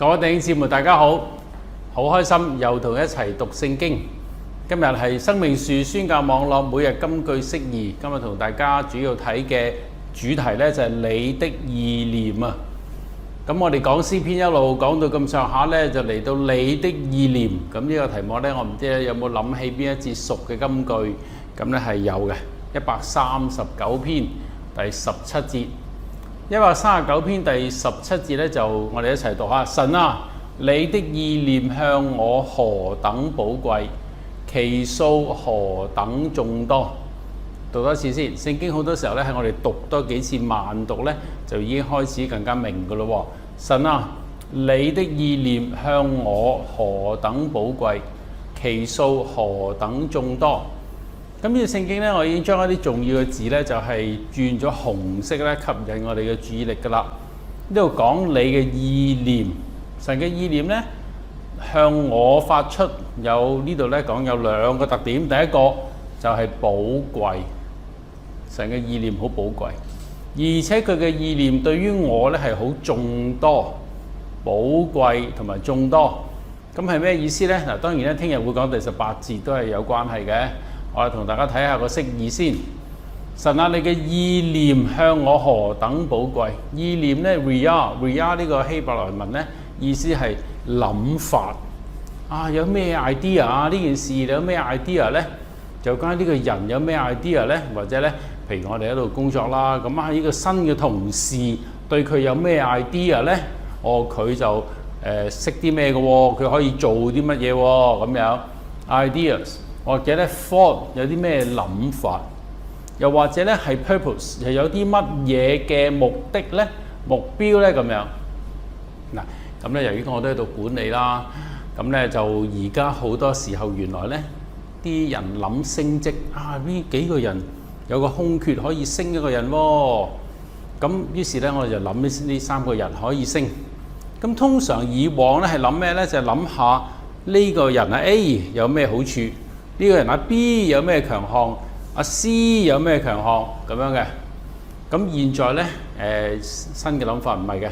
各位弟兄姊妹，大家好，好開心又同一齊讀聖經。今日係生命樹宣教網絡每日金句釋義。今日同大家主要睇嘅主題呢，就係你的意念啊。咁我哋講詩篇一路講到咁上下呢，就嚟到你的意念。咁呢個題目呢，我唔知有冇諗起邊一節熟嘅金句？咁呢係有嘅，139篇第17節。139篇第17節咧，就我哋一齊讀下。神啊，你的意念向我何等寶貴，其數何等眾多。讀多次先。聖經好多時候咧，喺我哋讀多幾次慢讀咧，就已經開始更加明噶咯。神啊，你的意念向我何等寶貴，其數何等眾多。咁呢個聖經咧，我已經將一啲重要嘅字咧，就係轉咗紅色咧，吸引我哋嘅注意力噶啦。呢度講你嘅意念，神嘅意念咧向我發出有呢度咧講有兩個特點。第一個就係寶貴，神嘅意念好寶貴，而且佢嘅意念對於我咧係好眾多、寶貴同埋眾多。咁係咩意思咧？嗱，當然咧，聽日會講第18節都係有關係嘅。我哋同大家睇下個釋義先。神啊，你嘅意念向我何等寶貴。意念咧 ，ria 呢個希伯來文咧，意思係諗法。啊，有咩 idea 啊？呢件事你有咩 idea 咧？就關於呢個人有咩 idea 咧？或者咧，譬如我哋喺度工作啦，咁啊呢個新嘅同事對佢有咩 idea 咧？佢就識啲咩嘅喎？佢可以做啲乜嘢喎？咁樣 ideas。或者咧 thought 有啲咩諗法，又或者咧係 purpose 係有啲乜嘢嘅目的咧、目標咧咁樣。嗱，咁咧由於我都喺度管理啦，咁咧就而家好多時候原來咧啲人諗升職啊，呢幾個人有個空缺可以升一個人喎。咁於是咧我哋就諗呢3個人可以升。咁通常以往咧係諗咩咧？就係諗下呢個人啊 A 有咩好處。呢個人阿 B 有咩強項，阿 C 有咩強項咁樣嘅。咁現在咧，新嘅諗法唔係嘅，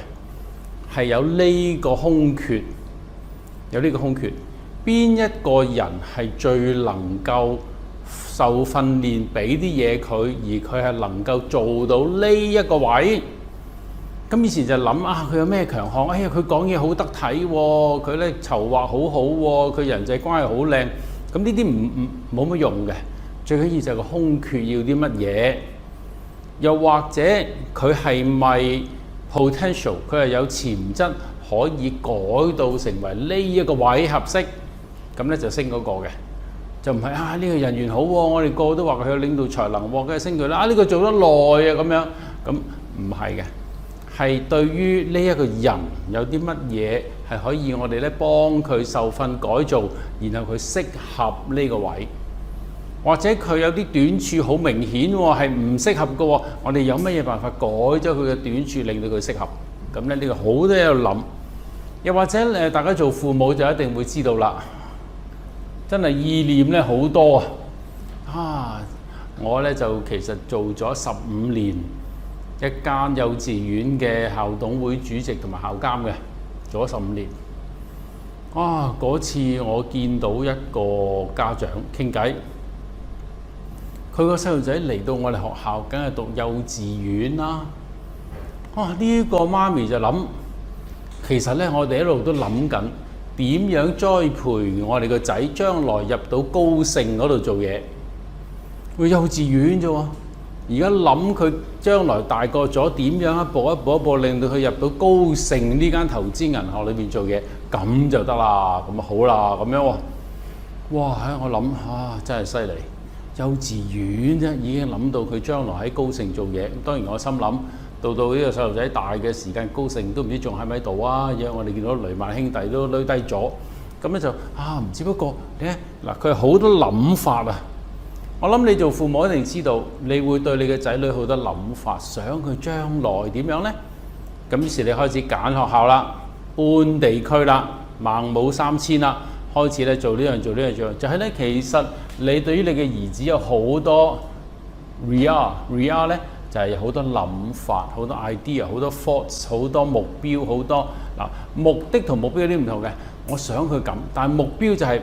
係有呢個空缺，有呢個空缺。邊一個人係最能夠受訓練，俾啲嘢佢，而佢係能夠做到呢一個位？咁以前就諗啊，佢有咩強項？哎呀，佢講嘢好得體喎，佢咧籌劃好好喎，佢人際關係好靚。咁呢啲冇乜用嘅，最緊要就係個空缺要啲乜嘢，又或者佢係咪 potential， 佢係有潛質可以改到成為呢一個位合適，咁咧就升嗰個嘅，就唔係啊呢個人緣好喎，我哋個個都話佢有領導才能喎，梗係升佢啦。啊呢個做得耐啊咁樣，咁唔係嘅，係對於呢一個人有啲乜嘢係可以我哋咧幫佢受訓改造，然後佢適合呢個位，或者佢有啲短處好明顯喎，係唔適合嘅喎，我哋有乜嘢辦法改咗佢嘅短處，令到佢適合？咁咧呢個好多喺度諗。又或者大家做父母就一定會知道啦，真係意念咧好多啊！我咧就其實做咗15年一間幼稚園嘅校董會主席同埋校監嘅。做咗15年，啊！嗰次我見到一個家長傾偈，佢個細路仔嚟到我哋學校，梗係讀幼稚園啦。啊！呢個媽咪就諗，其實咧我哋一路都諗緊點樣栽培我哋個仔將來入到高盛嗰度做嘢。佢幼稚園啫喎。而家諗佢將來大個咗點樣一步一步令到佢入到高盛呢間投資銀行裏邊做嘢，咁就得啦，咁好啦，咁樣喎。哇！我諗真係犀利，幼稚園啫已經諗到佢將來喺高盛做嘢。當然我心諗，到呢個細路仔大嘅時間，高盛都唔知仲喺唔喺度啊！因為我哋見到雷曼兄弟都攞低咗，咁咧就唔知不過咧嗱，佢好多諗法啊！我諗你做父母一定知道，你會對你嘅仔女好多諗法，想佢將來點樣呢？咁於是你開始揀學校啦，搬地區啦，孟母3000啦，開始咧做呢樣做呢樣做，就係咧其實你對於你嘅兒子有好多 ria 咧就係好多諗法、好多 idea、好多 thoughts、好多目標、好多目的同目標有啲唔同嘅。我想佢咁，但係目標就係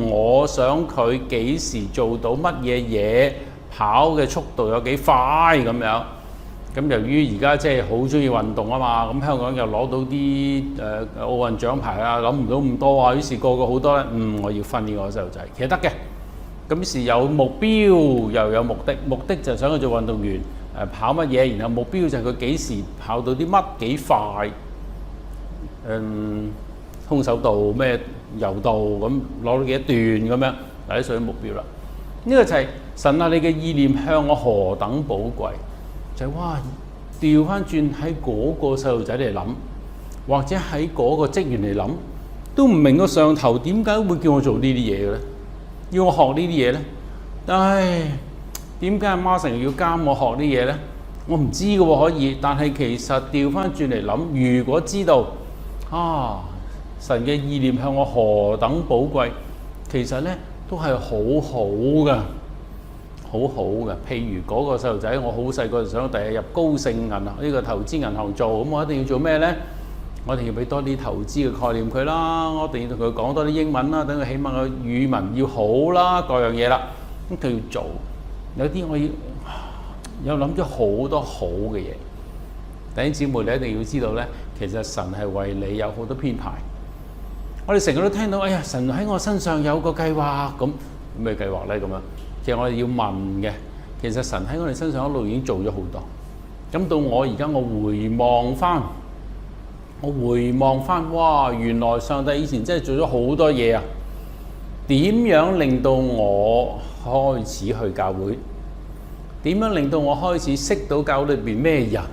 我想佢幾時做到乜嘢嘢，跑嘅速度有幾快咁樣。咁由於而家即係好中意運動啊嘛，咁香港又攞到啲奧運獎牌啊，諗唔到咁多啊，於是個個好多咧，我要訓練我細路仔，其實得嘅。咁於是有目標又有目的，目的就想佢做運動員，跑乜嘢，然後目標就係佢幾時跑到啲乜幾快，空手道咩柔道咁攞到幾多段咁樣，嗱啲屬於目標啦。呢個就係神啊！你嘅意念向我何等寶貴，就係哇調翻轉喺嗰個細路仔嚟諗，或者喺嗰個職員嚟諗，都唔明個上頭點解會叫我做呢啲嘢嘅咧？要我學呢啲嘢咧？唉，點解阿媽成日要監我學啲嘢咧？我唔知嘅喎，可以，但係其實調翻轉嚟諗，如果知道神嘅意念向我何等寶貴，其實咧都係好好嘅，好好嘅。譬如嗰個細路仔，我好細個就想第日入高盛銀行呢個投資銀行做，咁我一定要做咩咧？我哋要俾多啲投資嘅概念佢啦，我一定要同佢講多啲英文啦，等佢起碼個語文要好啦，各樣嘢啦。咁佢要做，有啲我要有諗咗好多好嘅嘢。弟兄姊妹，你一定要知道咧，其實神係為你有好多編排。我哋成日都聽到，哎呀，神喺我身上有個計劃，咁咩計劃咧？咁樣，其實我哋要問嘅，其實神喺我哋身上一路已經做咗好多。咁到我而家我回望翻，哇！原來上帝以前真係做咗好多嘢啊！點樣令到我開始去教會？點樣令到我開始識到教會裏邊咩人？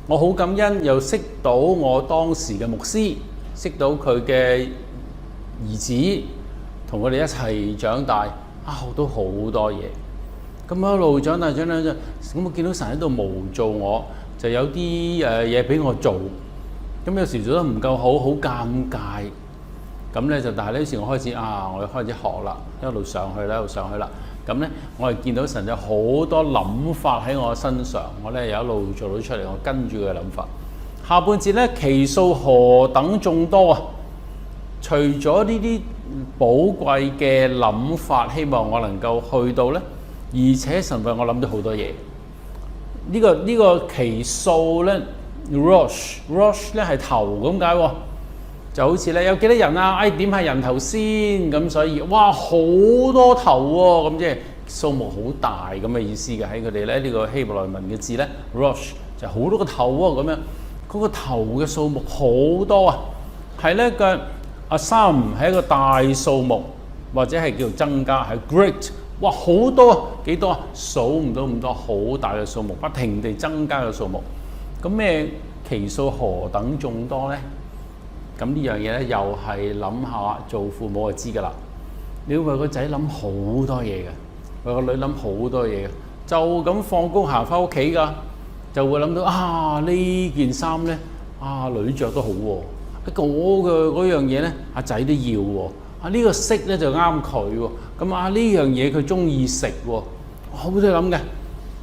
我好感恩，又識到我當時嘅牧師，識到佢嘅兒子，同佢哋一齊長大，學到好多嘢。咁一路長大，咁我見到神喺度模造我，就有啲嘢俾我做。咁有時做得唔夠好，好尷尬。咁咧就，但係呢時我開始我開始學啦，一路上去啦。咁咧，我係見到神有好多諗法喺我身上，我咧又一路做到出嚟，我跟住佢嘅諗法。下半節咧，其數何等眾多啊！除咗呢啲寶貴嘅諗法，希望我能夠去到咧，而且神為我諗咗好多嘢。呢個其數咧 ，Rosh 咧係頭咁解喎，就好似咧有幾多人啊？點係人頭先咁，所以哇好多頭喎，咁即係數目好大咁嘅意思嘅。喺佢哋咧呢個希伯來文嘅字咧 ，Rosh 就好多個頭喎咁樣。嗰個頭嘅數目好多啊，係呢個Asam係一個大數目，或者係叫做增加，係 great， 哇好多啊，幾多啊？數唔到咁多，好大嘅數目，不停地增加嘅數目。咁咩其數何等眾多呢？咁呢樣嘢咧，又係諗下做父母就知㗎啦。你要為個仔諗好多嘢嘅，為個女諗好多嘢嘅，就咁放工行翻屋企㗎。就會諗到呢件衫咧女着都好喎，嗰樣嘢咧阿仔都要喎，呢個色咧就啱佢喎，咁呢樣嘢佢中意食喎，好多諗嘅。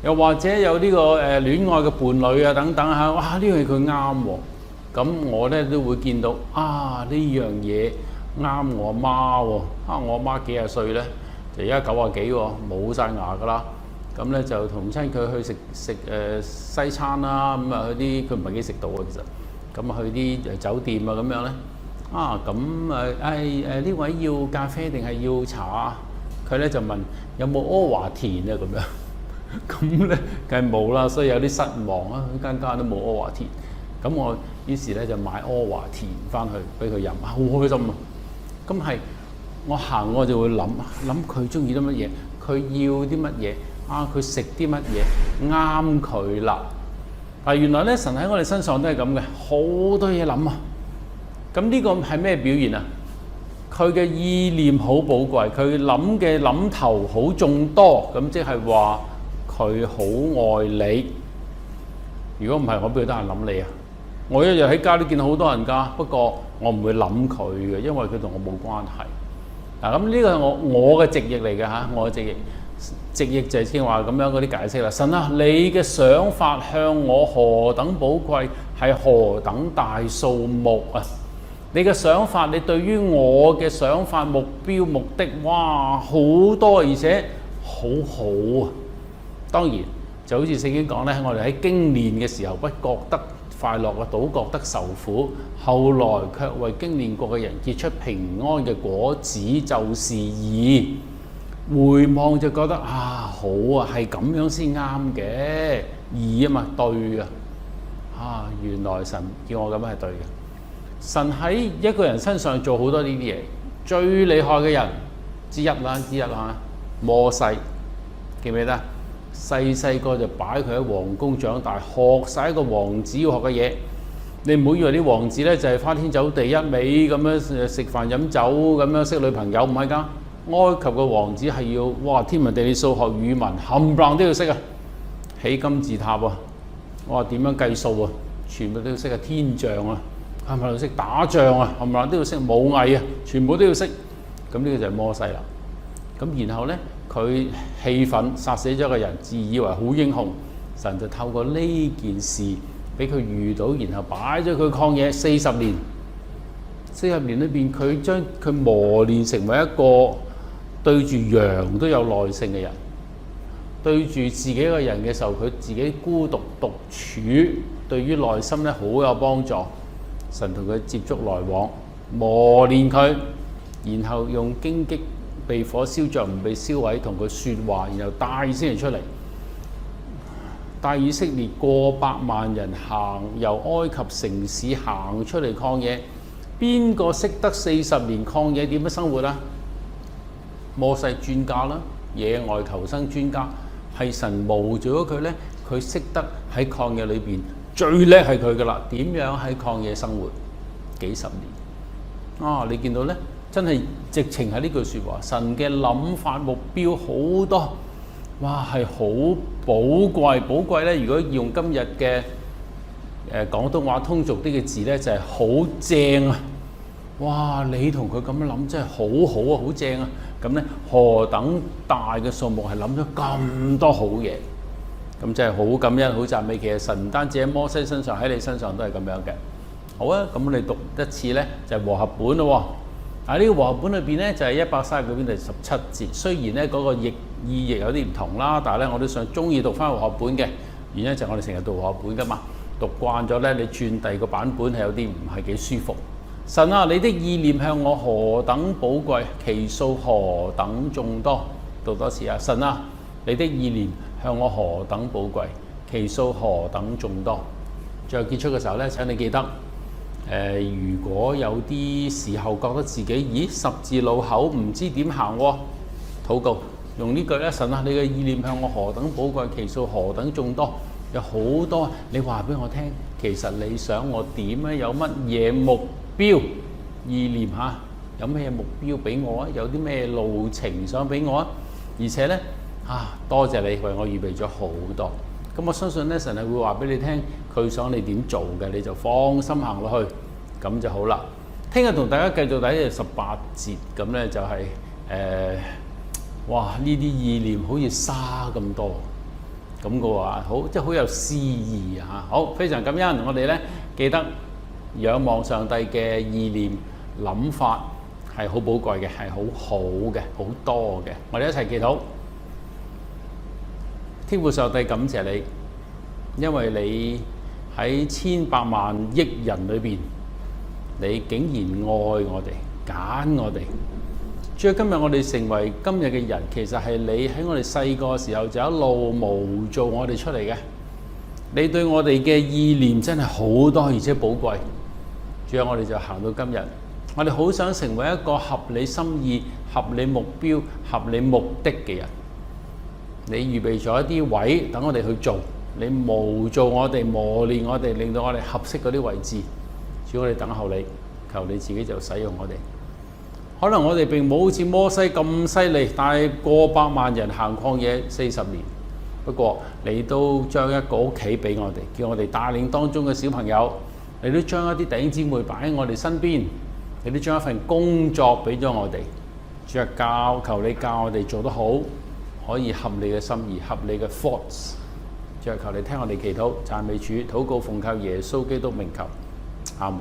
又或者有呢個戀愛嘅伴侶啊等等嚇，呢樣嘢佢啱喎，咁我咧都會見到呢樣嘢啱我媽喎，我媽幾廿歲咧，就而家90幾喎，冇晒牙㗎啦。咁咧就同親佢去食西餐啦，咁去啲佢唔係幾食到啊，其實咁去啲酒店啊咁樣咧，咁呢位要咖啡定係要茶啊？佢咧就問有冇阿華田啊咁樣，咁咧梗係冇啦，所以有啲失望啊，間都冇阿華田。咁我於是咧就買阿華田翻去俾佢飲，好開心啊！咁係我行我就會諗佢中意啲乜嘢，佢要啲乜嘢。佢食啲乜嘢啱佢啦？原來咧神喺我哋身上都係咁嘅，好多嘢諗啊！咁呢個係咩表現啊？佢嘅意念好寶貴，佢諗嘅諗頭好眾多，咁即係話佢好愛你。如果唔係，我邊度得閒諗你啊？我一日喺街都見到好多人㗎，不過我唔會諗佢嘅，因為佢同我冇關係。咁呢個係我嘅直譯嚟嘅嚇，我嘅直譯。直譯就係正話咁樣嗰啲解釋啦。神啊，你嘅想法向我何等寶貴，係何等大數目啊！你嘅想法，你對於我嘅想法、目標、目的，哇，好多，而且好好啊！當然就好似聖經講咧，我哋喺經練嘅時候不覺得快樂啊，倒覺得受苦，後來卻為經練過嘅人結出平安嘅果子，就是義。回望就覺得啊，好啊，係咁樣先啱嘅，義啊嘛，對啊，啊，原來神叫我咁樣係對嘅。神喺一個人身上做好多呢啲嘢，最厲害嘅人之一啦，摩西，記唔記得？細個就擺佢喺皇宮長大，學晒一個王子要學嘅嘢。你唔好以為啲王子咧就係花天酒地一味咁樣食飯飲酒咁樣識女朋友，唔係㗎。埃及嘅王子係要哇天文地理數學語文冚唪唥都要識啊！起金字塔啊，我話點樣計數啊，全部都要識啊！天象啊，冚唪唥都識打仗啊，冚唪唥都要識武藝啊，全部都要識。咁呢個就係摩西啦。咁然後咧，佢氣憤殺死咗個人，自以為好英雄，神就透過呢件事俾佢遇到，然後擺咗佢曠野40年。40年裏邊，佢將佢磨練成為一個對住羊都有耐性嘅人，對住自己一個人嘅時候，佢自己孤獨獨處，對於內心咧好有幫助。神同佢接觸來往，磨練佢，然後用荊棘被火燒着唔被燒毀，同佢説話，然後帶以色列出嚟，帶以色列過百萬人行由埃及城市行出嚟曠野。邊個識得40年曠野點樣生活啊？摩西專家啦，野外求生專家，係神模造咗佢咧，佢識得喺曠野裏邊最叻係佢噶啦。點樣喺曠野生活幾十年啊？你見到咧，真係直情係呢句説話，神嘅諗法目標好多，哇係好寶貴。寶貴咧，如果用今日嘅廣東話通俗啲嘅字咧，就係好正啊！哇，你同佢咁樣諗真係好好啊，好正啊！咁咧何等大嘅數目係諗咗咁多好嘢，咁真係好感恩、好讚美。其實神唔單止喺摩西身上，喺你身上都係咁樣嘅。好啊，咁我哋讀一次咧就係和合本咯。啊，呢個和合本裏邊咧就係139篇第17節。雖然咧嗰個意譯有啲唔同啦，但係咧我都想中意讀翻和合本嘅原因就係我哋成日讀和合本噶嘛，讀慣咗咧，你轉第二個版本係有啲唔係幾舒服。神啊，你的意念向我何等寶貴，其數何等眾多。讀多次啊！神啊，你的意念向我何等寶貴，其數何等眾多。最後結束嘅時候咧，請你記得，如果有啲時候覺得自己咦十字路口唔知點行喎，禱告用呢句咧：神啊，你嘅意念向我何等寶貴，其數何等眾多。有好多你話俾我聽，其實你想我點咧？有乜嘢目標意念嚇？有咩目標俾我啊？有啲咩路程想俾我啊？而且咧多謝你為我預備咗好多。咁我相信咧，神係會話俾你聽，佢想你點做嘅，你就放心行落去，咁就好啦。聽日同大家繼續睇18節，咁咧就係哇呢啲意念好似沙咁多。咁嘅話，好即係好有詩意嚇。好，非常感恩，我哋咧記得仰望上帝嘅意念諗法係好寶貴嘅，係好好嘅，好多嘅。我哋一齊祈禱。天父上帝，感謝你，因為你喺千百萬億人裏邊，你竟然愛我哋，揀我哋。主啊，今日我哋成為今日嘅人，其實係你喺我哋細個嘅時候就一路模造我哋出嚟嘅。你對我哋嘅意念真係好多，而且寶貴。主啊，我哋就行到今日，我哋好想成為一個合你心意、合你目標、合你目的嘅人。你預備咗一啲位等我哋去做，你模造我哋、磨練我哋，令到我哋合適嗰啲位置。主，我哋等候你，求你自己就使用我哋。可能我哋並冇好似摩西咁犀利，但係過百萬人行曠野40年。不過你都將一個屋企俾我哋，叫我哋帶領當中嘅小朋友。你都將一啲弟兄姊妹擺喺我哋身邊，你都將一份工作俾咗我哋。主啊，求你教我哋做得好，可以合你嘅心意，合你嘅 thoughts。最後求你聽我哋祈禱，讚美主，禱告奉靠耶穌基督名求，阿門。